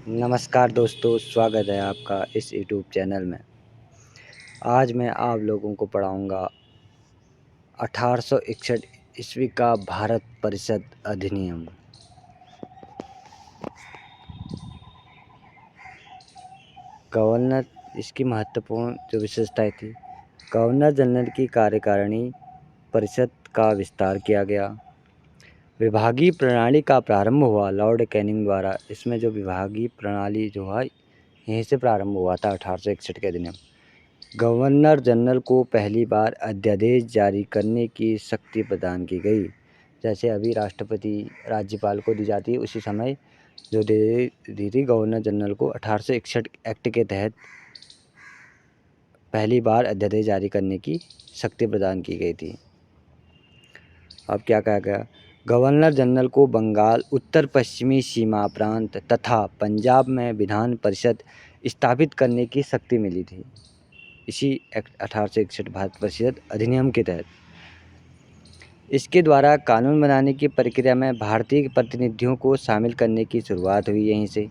नमस्कार दोस्तों, स्वागत है आपका इस यूट्यूब चैनल में। आज मैं आप लोगों को पढ़ाऊँगा 1861 ईस्वी का भारत परिषद अधिनियम। गवर्नर, इसकी महत्वपूर्ण जो विशेषताएं थी, गवर्नर जनरल की कार्यकारिणी परिषद का विस्तार किया गया। विभागीय प्रणाली का प्रारंभ हुआ लॉर्ड कैनिंग द्वारा। इसमें जो विभागीय प्रणाली जो है यहीं से प्रारंभ हुआ था 1861 के अधिनियम। गवर्नर जनरल को पहली बार अध्यादेश जारी करने की शक्ति प्रदान की गई। जैसे अभी राष्ट्रपति राज्यपाल को दी जाती है, उसी समय जो दी थी गवर्नर जनरल को 1861 एक्ट के तहत पहली बार अध्यादेश जारी करने की शक्ति प्रदान की गई थी। अब क्या कहा गया? गवर्नर जनरल को बंगाल, उत्तर पश्चिमी सीमा प्रांत तथा पंजाब में विधान परिषद स्थापित करने की शक्ति मिली थी इसी एक्ट 1861 भारत परिषद अधिनियम के तहत। इसके द्वारा कानून बनाने की प्रक्रिया में भारतीय प्रतिनिधियों को शामिल करने की शुरुआत हुई। यहीं से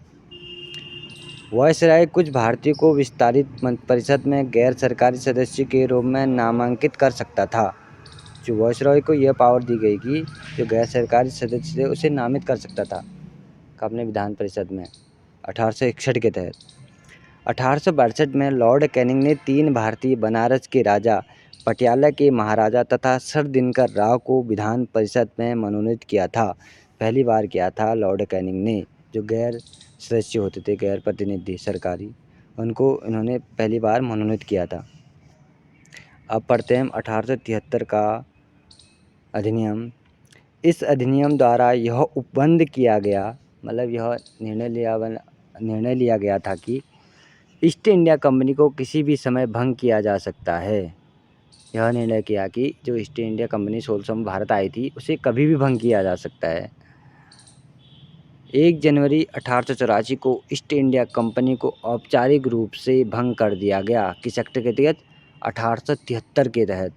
वायसराय कुछ भारतीयों को विस्तारित परिषद में गैर सरकारी सदस्य के रूप में नामांकित कर सकता था। जो वायसराय को यह पावर दी गई कि जो गैर सरकारी सदस्य थे उसे नामित कर सकता था अपने विधान परिषद में 1861 के तहत। 1862 में लॉर्ड कैनिंग ने 3 भारतीय बनारस के राजा, पटियाला के महाराजा तथा सर दिनकर राव को विधान परिषद में मनोनीत किया था। पहली बार किया था लॉर्ड कैनिंग ने। जो गैर सदस्य होते थे, गैर प्रतिनिधि सरकारी, उनको इन्होंने पहली बार मनोनीत किया था। अब पढ़ते हैं 1873 का अधिनियम। इस अधिनियम द्वारा यह उपबंध किया गया, मतलब यह निर्णय लिया गया था कि ईस्ट इंडिया कंपनी को किसी भी समय भंग किया जा सकता है। यह निर्णय किया कि जो ईस्ट इंडिया कंपनी 1600 में भारत आई थी उसे कभी भी भंग किया जा सकता है। 1 जनवरी 1884 को ईस्ट इंडिया कंपनी को औपचारिक रूप से भंग कर दिया गया। किस एक्ट के तहत? 1873 के तहत।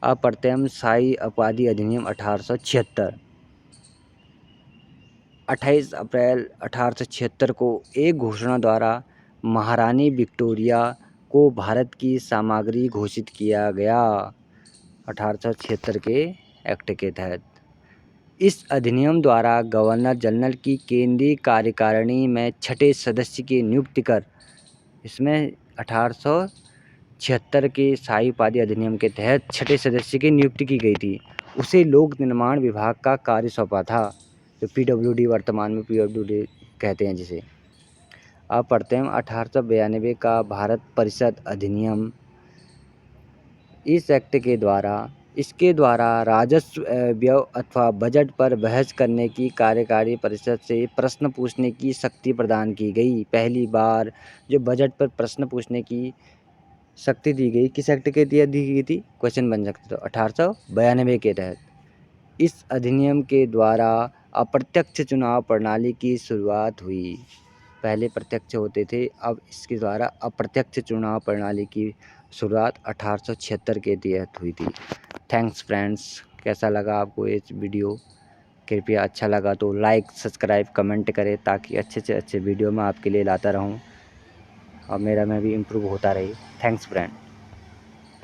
अब पढ़ते हैं हम शाही उपाधि अधिनियम 1876। 28 अप्रैल 1876 को एक घोषणा द्वारा महारानी विक्टोरिया को भारत की सामग्री घोषित किया गया 1876 के एक्ट के तहत। इस अधिनियम द्वारा गवर्नर जनरल की केंद्रीय कार्यकारिणी में 6ठे सदस्य की नियुक्ति कर, इसमें 1876 के शाही उपाधि अधिनियम के तहत 6ठे सदस्य की नियुक्ति की गई थी। उसे लोक निर्माण विभाग का कार्य सौंपा था, जो PWD, वर्तमान में PWD कहते हैं जिसे। अब पढ़ते हैं 1892 का भारत परिषद अधिनियम। इस एक्ट के द्वारा इसके द्वारा राजस्व, व्यय अथवा बजट पर बहस करने की कार्यकारी परिषद से प्रश्न पूछने की शक्ति प्रदान की गई। पहली बार जो बजट पर प्रश्न पूछने की शक्ति दी गई किस एक्ट के तहत दी गई थी? क्वेश्चन बन सकता था 1892 के तहत। इस अधिनियम के द्वारा अप्रत्यक्ष चुनाव प्रणाली की शुरुआत हुई। पहले प्रत्यक्ष होते थे, अब इसके द्वारा अप्रत्यक्ष चुनाव प्रणाली की शुरुआत 1876 के तहत हुई थी। Thanks friends. कैसा लगा आपको ये वीडियो? कृपया अच्छा लगा तो लाइक, सब्सक्राइब, कमेंट करें ताकि अच्छे से अच्छे वीडियो मैं आपके लिए लाता रहूं और मेरा में भी इम्प्रूव होता रहे। Thanks friend.